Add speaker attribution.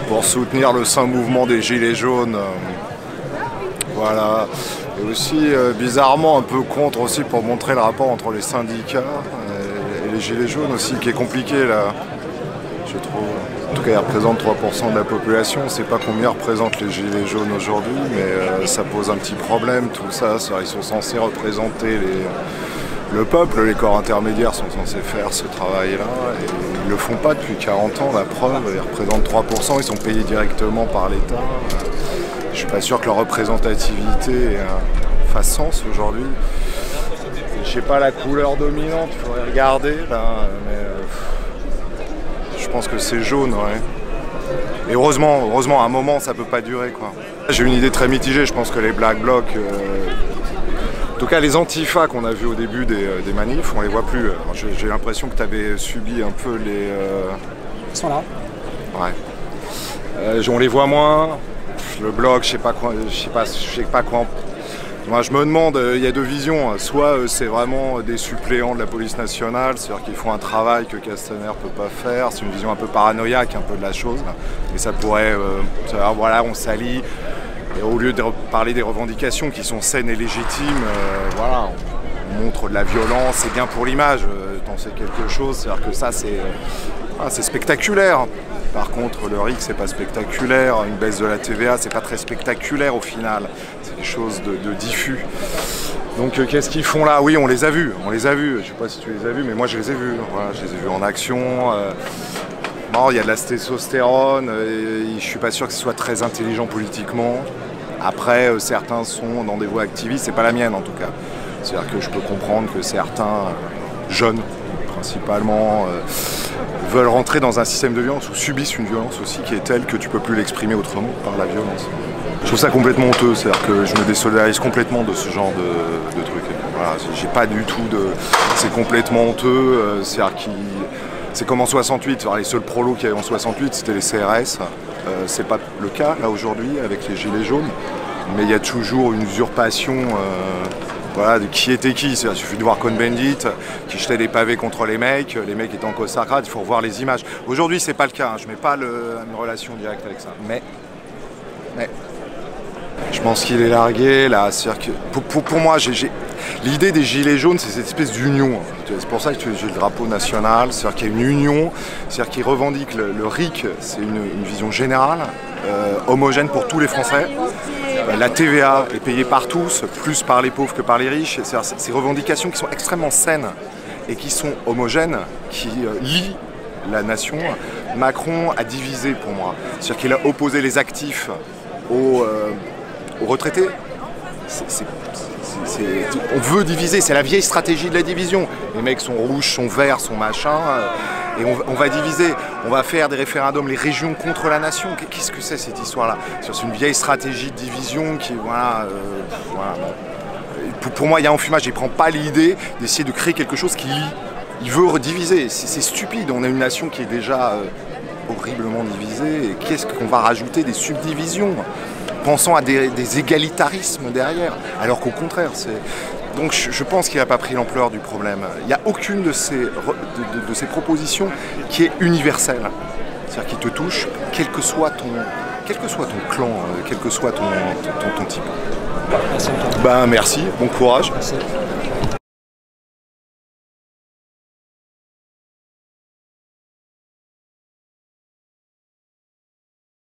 Speaker 1: pour soutenir le saint mouvement des Gilets jaunes. Voilà. Et aussi, bizarrement, un peu contre aussi pour montrer le rapport entre les syndicats et les Gilets jaunes aussi, qui est compliqué là, je trouve. En tout cas, ils représentent 3% de la population. On ne sait pas combien représentent les Gilets jaunes aujourd'hui, mais ça pose un petit problème, tout ça. Ils sont censés représenter le peuple, les corps intermédiaires sont censés faire ce travail-là. Et ils ne le font pas depuis 40 ans, la preuve. Ils représentent 3%, ils sont payés directement par l'État. Je ne suis pas sûr que leur représentativité fasse sens aujourd'hui. Je ne sais pas la couleur dominante, il faudrait regarder là, mais je pense que c'est jaune, ouais. Et heureusement, à un moment, ça peut pas durer, quoi. J'ai une idée très mitigée, je pense que les Black Blocs, en tout cas les antifas qu'on a vus au début des manifs, on les voit plus. J'ai l'impression que tu avais subi un peu les...
Speaker 2: Ils sont là.
Speaker 1: Ouais. On les voit moins. Le bloc, je sais pas quoi. Moi, je me demande, il y a deux visions. Soit c'est vraiment des suppléants de la police nationale, c'est-à-dire qu'ils font un travail que Castaner ne peut pas faire. C'est une vision un peu paranoïaque, un peu de la chose. Et ça pourrait, voilà, on s'allie. Et au lieu de parler des revendications qui sont saines et légitimes, voilà, on montre de la violence, c'est bien pour l'image. T'en sais quelque chose, c'est-à-dire que ça, c'est spectaculaire. Par contre, le RIC, c'est pas spectaculaire. Une baisse de la TVA, c'est pas très spectaculaire au final. C'est des choses de diffus. Donc, qu'est-ce qu'ils font là? Oui, on les a vus. Je sais pas si tu les as vus, mais moi, je les ai vus. Voilà, je les ai vus en action. Non, il y a de la testostérone. Je suis pas sûr que ce soit très intelligent politiquement. Après, certains sont dans des voies activistes. C'est pas la mienne, en tout cas. C'est-à-dire que je peux comprendre que certains jeunes, principalement, veulent rentrer dans un système de violence ou subissent une violence aussi qui est telle que tu peux plus l'exprimer autrement par la violence. Je trouve ça complètement honteux, c'est-à-dire que je me désolidarise complètement de ce genre de truc. Voilà, j'ai pas du tout de... C'est complètement honteux, c'est-à-dire c'est comme en 68, les seuls prolos qu'il y avait en 68 c'était les CRS. C'est pas le cas là aujourd'hui avec les Gilets jaunes, mais il y a toujours une usurpation voilà, de qui était qui. Il suffit de voir Cohn-Bendit qui jetait des pavés contre les mecs étaient en costard-crade, il faut revoir les images. Aujourd'hui, c'est pas le cas, je mets pas une relation directe avec ça. Mais je pense qu'il est largué là. Que pour moi, l'idée des Gilets jaunes, c'est cette espèce d'union. C'est pour ça que j'ai le drapeau national, c'est-à-dire qu'il y a une union, c'est-à-dire qu'ils revendiquent le RIC, c'est une vision générale, homogène pour tous les Français. La TVA est payée par tous, plus par les pauvres que par les riches. C'est ces revendications qui sont extrêmement saines et qui sont homogènes, qui lient la nation. Macron a divisé pour moi. C'est-à-dire qu'il a opposé les actifs aux retraités. On veut diviser, c'est la vieille stratégie de la division. Les mecs sont rouges, sont verts, sont machin, et on va diviser. On va faire des référendums, les régions contre la nation. Qu'est-ce que c'est cette histoire-là? C'est une vieille stratégie de division qui, voilà. Pour moi, il y a enfumage. Il ne prend pas l'idée d'essayer de créer quelque chose qui lie. Il veut rediviser. C'est stupide. On a une nation qui est déjà horriblement divisée. Et qu'est-ce qu'on va rajouter? Des subdivisions, pensant à des égalitarismes derrière, alors qu'au contraire, Donc je pense qu'il n'a pas pris l'ampleur du problème. Il n'y a aucune de ces propositions qui est universelle, c'est-à-dire qui te touche, quel que soit ton clan, quel que soit ton type.
Speaker 2: Merci.
Speaker 1: Ben, merci, bon courage.
Speaker 2: Merci.